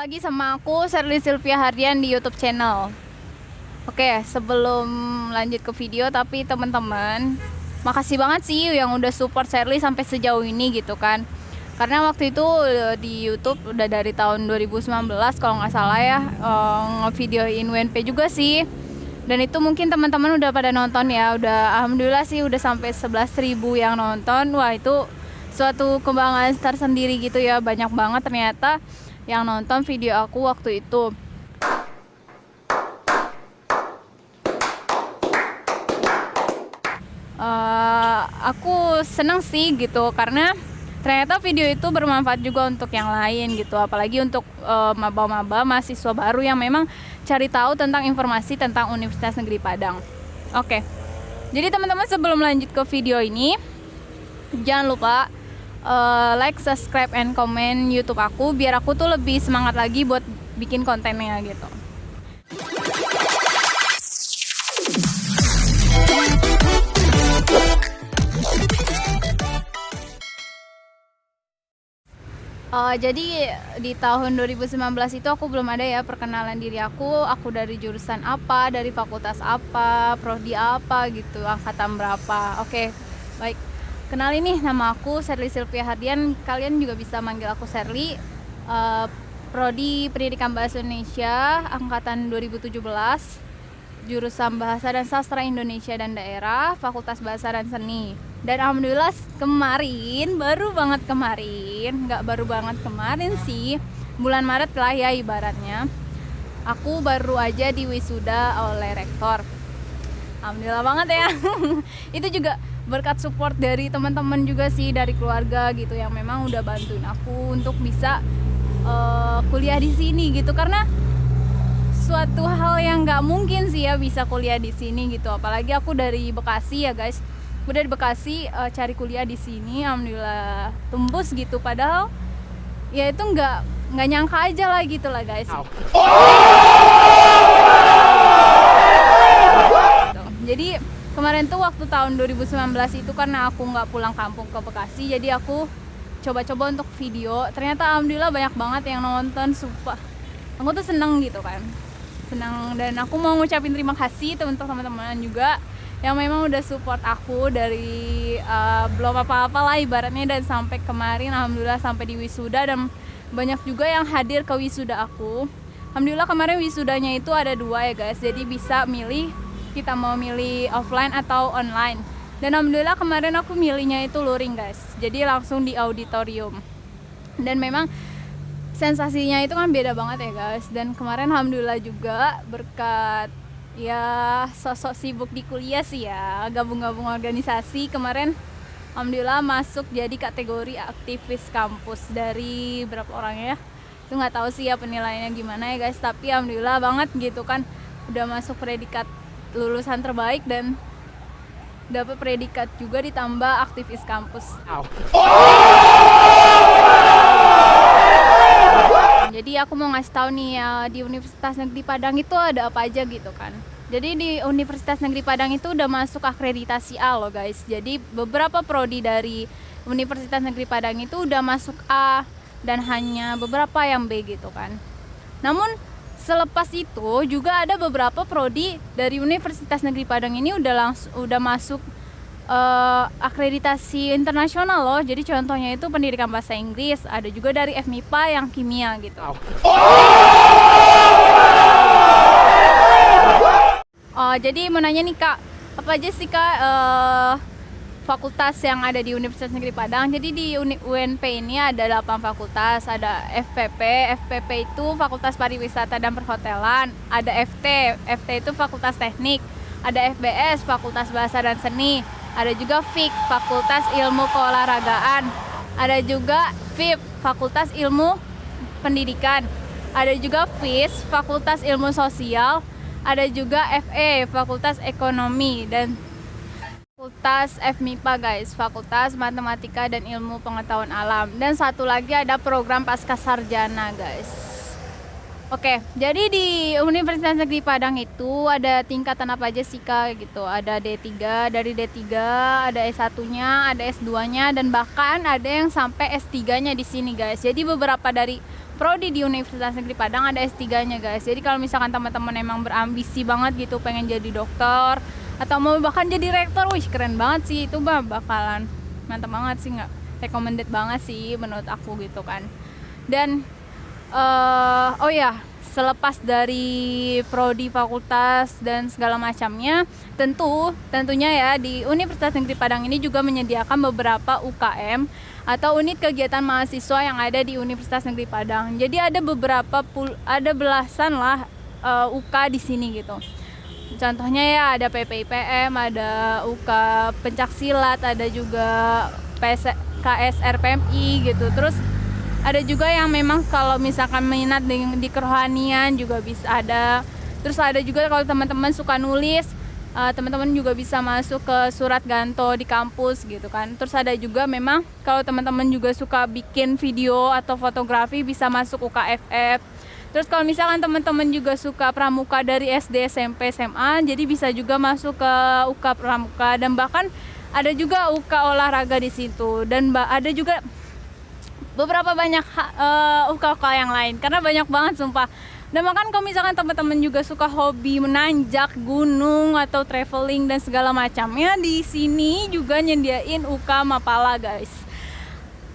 lagi sama aku Sherly Sylvia Hardian di YouTube channel. Oke, sebelum lanjut ke video, tapi teman-teman, makasih banget sih yang udah support Sherly sampai sejauh ini gitu kan. Karena waktu itu di YouTube udah dari tahun 2019 kalau nggak salah ya, ngevideoin WNP juga sih. Dan itu mungkin teman-teman udah pada nonton ya, udah alhamdulillah sih udah sampai 11.000 yang nonton. Wah, itu suatu kebanggaan tersendiri gitu ya, banyak banget ternyata yang nonton video aku waktu itu. Aku seneng sih gitu karena ternyata video itu bermanfaat juga untuk yang lain gitu, apalagi untuk maba-maba mahasiswa baru yang memang cari tahu tentang informasi tentang Universitas Negeri Padang. Oke, jadi teman-teman sebelum lanjut ke video ini, jangan lupa like, subscribe, and comment YouTube aku biar aku tuh lebih semangat lagi buat bikin kontennya gitu. Jadi di tahun 2019 itu aku belum ada ya perkenalan diri aku dari jurusan apa, dari fakultas apa, prodi apa gitu, angkatan berapa. Oke, baik. Kenalin nih, nama aku Sherly Sylvia Hardian. Kalian juga bisa manggil aku Sherly. Prodi Pendidikan Bahasa Indonesia angkatan 2017, jurusan Bahasa dan Sastra Indonesia dan Daerah, Fakultas Bahasa dan Seni. Dan alhamdulillah kemarin, nggak baru banget kemarin sih, bulan Maret lah ya ibaratnya, aku baru aja diwisuda oleh rektor. Alhamdulillah banget ya. Itu juga berkat support dari teman-teman juga sih, dari keluarga gitu yang memang udah bantuin aku untuk bisa kuliah di sini gitu, karena suatu hal yang nggak mungkin sih ya bisa kuliah di sini gitu, apalagi aku dari Bekasi ya guys. Udah di Bekasi cari kuliah di sini, alhamdulillah tembus gitu, padahal ya itu nggak nyangka aja lah gitu lah guys. Jadi kemarin tuh waktu tahun 2019 itu karena aku nggak pulang kampung ke Bekasi, jadi aku coba-coba untuk video. Ternyata alhamdulillah banyak banget yang nonton, sumpah. Aku tuh seneng gitu kan, seneng, dan aku mau ngucapin terima kasih teman-teman juga yang memang udah support aku dari belum apa-apa lah ibaratnya, dan sampai kemarin alhamdulillah sampai di wisuda, dan banyak juga yang hadir ke wisuda aku. Alhamdulillah kemarin wisudanya itu ada 2 ya guys, jadi bisa milih, kita mau milih offline atau online. Dan alhamdulillah kemarin aku milihnya itu luring guys, jadi langsung di auditorium, dan memang sensasinya itu kan beda banget ya guys. Dan kemarin alhamdulillah juga berkat ya sosok sibuk di kuliah sih ya, gabung-gabung organisasi, kemarin alhamdulillah masuk jadi kategori aktivis kampus. Dari berapa orang ya, itu nggak tahu sih ya penilaiannya gimana ya guys, tapi alhamdulillah banget gitu kan, udah masuk predikat lulusan terbaik dan dapat predikat juga ditambah aktivis kampus. Jadi aku mau ngasih tahu nih ya, di Universitas Negeri Padang itu ada apa aja gitu kan. Jadi di Universitas Negeri Padang itu udah masuk akreditasi A loh guys. Jadi beberapa prodi dari Universitas Negeri Padang itu udah masuk A, dan hanya beberapa yang B gitu kan. Namun selepas itu juga ada beberapa prodi dari Universitas Negeri Padang ini udah masuk akreditasi internasional loh. Jadi contohnya itu pendidikan bahasa Inggris, ada juga dari FMIPA yang kimia gitu. Jadi mau nanya nih kak, apa aja sih kak fakultas yang ada di Universitas Negeri Padang? Jadi di UNP ini ada 8 fakultas, ada FPP itu Fakultas Pariwisata dan Perhotelan, ada FT itu Fakultas Teknik, ada FBS Fakultas Bahasa dan Seni, ada juga FIK Fakultas Ilmu Keolahragaan, ada juga FIP Fakultas Ilmu Pendidikan, ada juga FIS Fakultas Ilmu Sosial, ada juga FE Fakultas Ekonomi, dan Fakultas FMIPA guys, Fakultas Matematika dan Ilmu Pengetahuan Alam, dan satu lagi ada program Pasca Sarjana guys. Oke, jadi di Universitas Negeri Padang itu ada tingkatan apa aja sih Kak gitu. Ada D3, dari D3 ada S1-nya, ada S2-nya dan bahkan ada yang sampai S3-nya di sini guys. Jadi beberapa dari prodi di Universitas Negeri Padang ada S3-nya guys. Jadi kalau misalkan teman-teman emang berambisi banget gitu pengen jadi dokter atau mau bahkan jadi rektor, wih keren banget sih itu bakalan mantap banget sih, nggak recommended banget sih menurut aku gitu kan. Dan oh ya, selepas dari prodi fakultas dan segala macamnya, tentunya ya di Universitas Negeri Padang ini juga menyediakan beberapa UKM atau unit kegiatan mahasiswa yang ada di Universitas Negeri Padang. Jadi ada ada belasan lah UK di sini gitu. Contohnya ya ada PPIPM, ada UK pencaksilat, ada juga KSRPMI gitu. Terus ada juga yang memang kalau misalkan minat di kerohanian juga bisa ada. Terus ada juga kalau teman-teman suka nulis, teman-teman juga bisa masuk ke surat ganto di kampus gitu kan. Terus ada juga memang kalau teman-teman juga suka bikin video atau fotografi bisa masuk UKFF. Terus kalau misalkan teman-teman juga suka pramuka dari SD, SMP, SMA, jadi bisa juga masuk ke UK pramuka dan bahkan ada juga UK olahraga di situ dan ada juga beberapa banyak UK yang lain karena banyak banget sumpah. Dan bahkan kalau misalkan teman-teman juga suka hobi menanjak gunung atau traveling dan segala macamnya, di sini juga nyediain UK Mapala guys.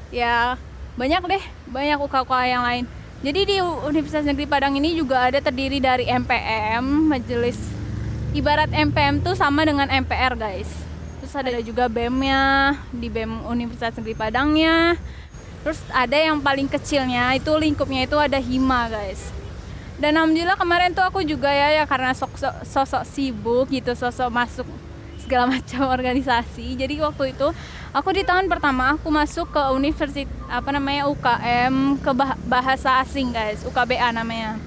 Ya banyak deh, banyak UK yang lain. Jadi di Universitas Negeri Padang ini juga ada terdiri dari MPM, majelis. Ibarat MPM tuh sama dengan MPR guys. Terus ada juga BEM-nya, di BEM Universitas Negeri Padangnya. Terus ada yang paling kecilnya itu lingkupnya itu ada Hima guys. Dan alhamdulillah kemarin tuh aku juga ya karena sosok sibuk gitu, sosok masuk segala macam organisasi. Jadi waktu itu aku di tahun pertama aku masuk ke universitas UKM ke bahasa asing guys, UKBA namanya.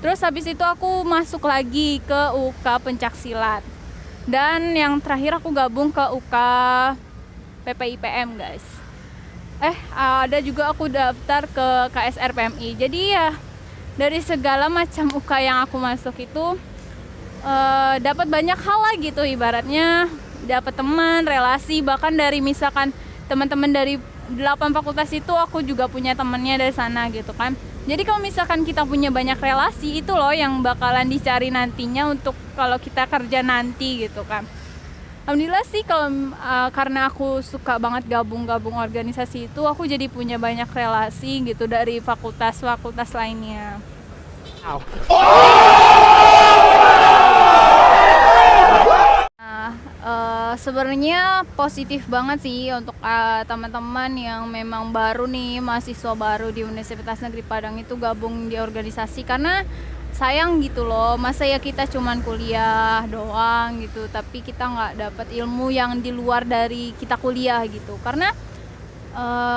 Terus habis itu aku masuk lagi ke UK pencaksilat. Dan yang terakhir aku gabung ke UK PPIPM guys. Ada juga aku daftar ke KSRPMI. Jadi ya dari segala macam UK yang aku masuk itu dapat banyak hal lah gitu, ibaratnya dapat teman, relasi, bahkan dari misalkan teman-teman dari 8 fakultas itu aku juga punya temannya dari sana gitu kan. Jadi kalau misalkan kita punya banyak relasi itu loh yang bakalan dicari nantinya untuk kalau kita kerja nanti gitu kan. Alhamdulillah sih kalau karena aku suka banget gabung organisasi itu, aku jadi punya banyak relasi gitu dari fakultas-fakultas lainnya. Sebenarnya positif banget sih untuk teman-teman yang memang baru nih, mahasiswa baru di Universitas Negeri Padang itu gabung di organisasi, karena sayang gitu loh, masa ya kita cuman kuliah doang gitu tapi kita nggak dapat ilmu yang di luar dari kita kuliah gitu. Karena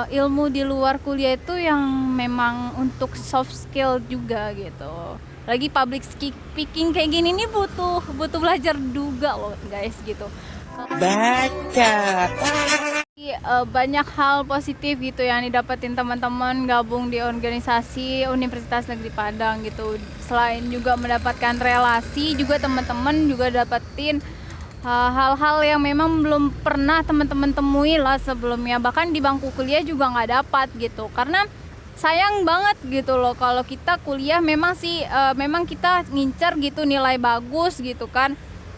ilmu di luar kuliah itu yang memang untuk soft skill juga gitu. Lagi public speaking kayak gini nih butuh belajar juga loh guys gitu. Baca. Banyak hal positif gitu yang didapetin teman-teman gabung di organisasi Universitas Negeri Padang gitu. Selain juga mendapatkan relasi, juga teman-teman juga dapetin hal-hal yang memang belum pernah teman-teman temui lah sebelumnya. Bahkan di bangku kuliah juga nggak dapat gitu. Karena sayang banget gitu loh kalau kita kuliah memang kita ngincer gitu nilai bagus gitu kan.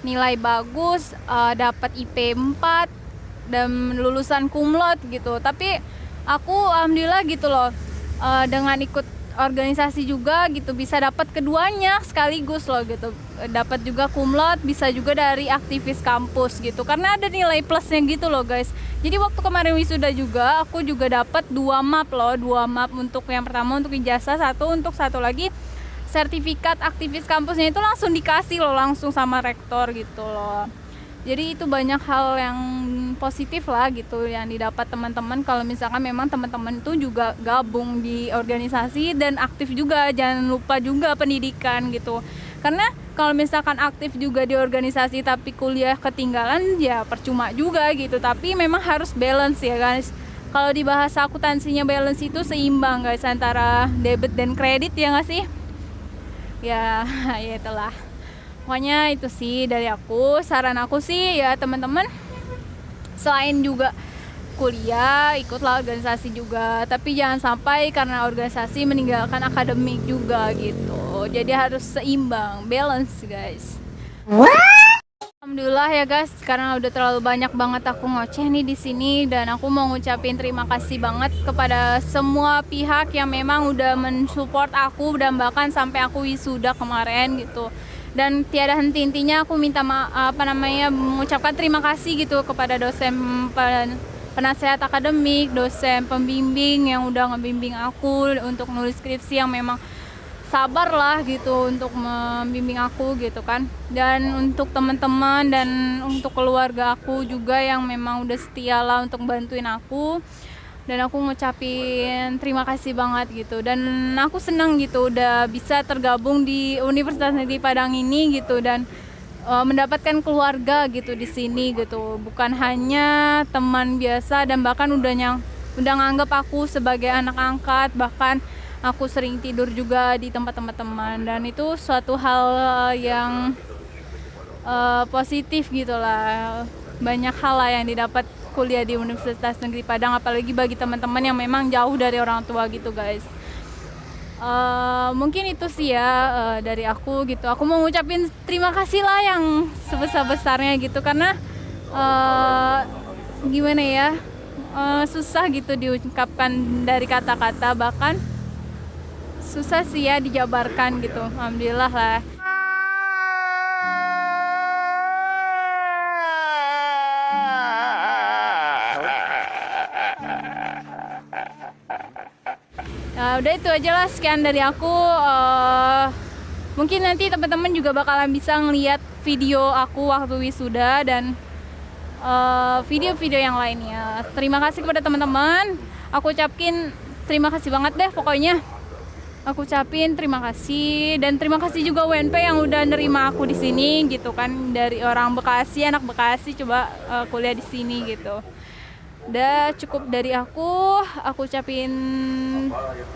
Nilai bagus, dapat IP 4 dan lulusan cum laude gitu. Tapi aku alhamdulillah gitu loh, dengan ikut organisasi juga gitu bisa dapat keduanya sekaligus loh gitu. Dapat juga cum laude, bisa juga dari aktivis kampus gitu. Karena ada nilai plusnya gitu loh guys. Jadi waktu kemarin wisuda juga aku juga dapat 2 map loh, 2 map untuk yang pertama untuk ijazah, satu lagi sertifikat aktivis kampusnya itu langsung dikasih loh, langsung sama rektor gitu loh. Jadi itu banyak hal yang positif lah gitu yang didapat teman-teman kalau misalkan memang teman-teman itu juga gabung di organisasi dan aktif juga. Jangan lupa juga pendidikan gitu. Karena kalau misalkan aktif juga di organisasi tapi kuliah ketinggalan ya percuma juga gitu. Tapi memang harus balance ya guys. Kalau di bahasa akuntansinya balance itu seimbang guys antara debit dan kredit, ya nggak sih? ya ya itulah. Pokoknya itu sih dari aku. Saran aku sih ya teman-teman, selain juga kuliah, ikutlah organisasi juga, tapi jangan sampai karena organisasi meninggalkan akademik juga gitu. Jadi harus seimbang, balance guys. Alhamdulillah ya guys, karena udah terlalu banyak banget aku ngoceh nih di sini, dan aku mau ngucapin terima kasih banget kepada semua pihak yang memang udah mensupport aku dan bahkan sampai aku wisuda kemarin gitu. Dan tiada henti-hentinya aku minta mengucapkan terima kasih gitu kepada dosen penasehat akademik, dosen pembimbing yang udah ngebimbing aku untuk nulis skripsi, yang memang sabar lah gitu untuk membimbing aku gitu kan. Dan untuk teman-teman dan untuk keluarga aku juga yang memang udah setia lah untuk bantuin aku, dan aku ngucapin terima kasih banget gitu. Dan aku senang gitu udah bisa tergabung di Universitas Negeri Padang ini gitu, dan mendapatkan keluarga gitu di sini gitu, bukan hanya teman biasa, dan bahkan udah nganggap aku sebagai anak angkat. Bahkan aku sering tidur juga di tempat-tempat teman, dan itu suatu hal yang positif gitulah. Banyak hal lah yang didapat kuliah di Universitas Negeri Padang, apalagi bagi teman-teman yang memang jauh dari orang tua gitu guys. Mungkin itu sih ya dari aku gitu. Aku mau ngucapin terima kasih lah yang sebesar-besarnya gitu, karena gimana ya, susah gitu diungkapkan dari kata-kata, bahkan susah sih ya dijabarkan gitu. Alhamdulillah lah. Udah itu aja lah, sekian dari aku. Mungkin nanti teman-teman juga bakalan bisa ngeliat video aku waktu wisuda dan video-video yang lainnya. Terima kasih kepada teman-teman. Aku ucapin terima kasih banget deh pokoknya. Aku ucapin terima kasih, dan terima kasih juga UNP yang udah nerima aku di sini gitu kan, dari orang Bekasi, anak Bekasi coba kuliah di sini gitu. Udah cukup dari aku ucapin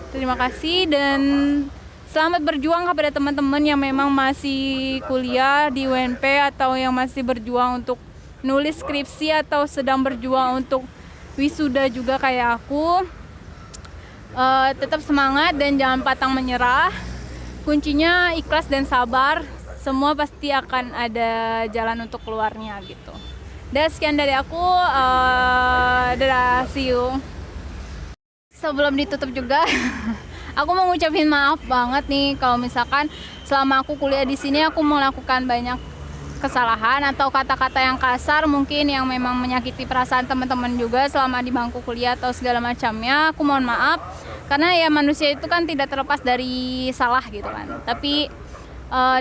terima kasih dan selamat berjuang kepada teman-teman yang memang masih kuliah di UNP atau yang masih berjuang untuk nulis skripsi atau sedang berjuang untuk wisuda juga kayak aku. Tetap semangat dan jangan pantang menyerah. Kuncinya ikhlas dan sabar. Semua pasti akan ada jalan untuk keluarnya gitu. Dan sekian dari aku. Dadah, see you. Sebelum ditutup juga, aku mau ngucapin maaf banget nih kalau misalkan selama aku kuliah di sini aku melakukan banyak kesalahan atau kata-kata yang kasar mungkin yang memang menyakiti perasaan teman-teman juga selama di bangku kuliah atau segala macamnya. Aku mohon maaf karena ya manusia itu kan tidak terlepas dari salah gitu kan. Tapi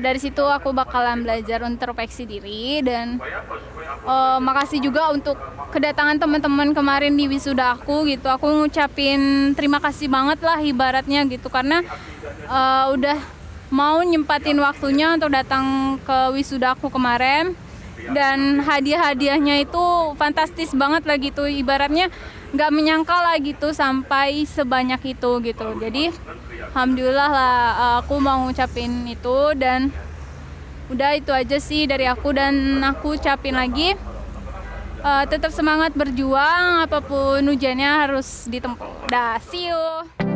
dari situ aku bakalan belajar introspeksi diri dan makasih juga untuk kedatangan teman-teman kemarin di wisuda aku gitu. Aku ngucapin terima kasih banget lah ibaratnya gitu karena udah mau nyempatin waktunya untuk datang ke wisuda aku kemarin, dan hadiah-hadiahnya itu fantastis banget lah gitu, ibaratnya nggak menyangka lah gitu sampai sebanyak itu gitu. Jadi alhamdulillah lah aku mau ngucapin itu, dan udah itu aja sih dari aku, dan aku ucapin lagi tetap semangat berjuang, apapun ujiannya harus ditempuh. Dah, see you.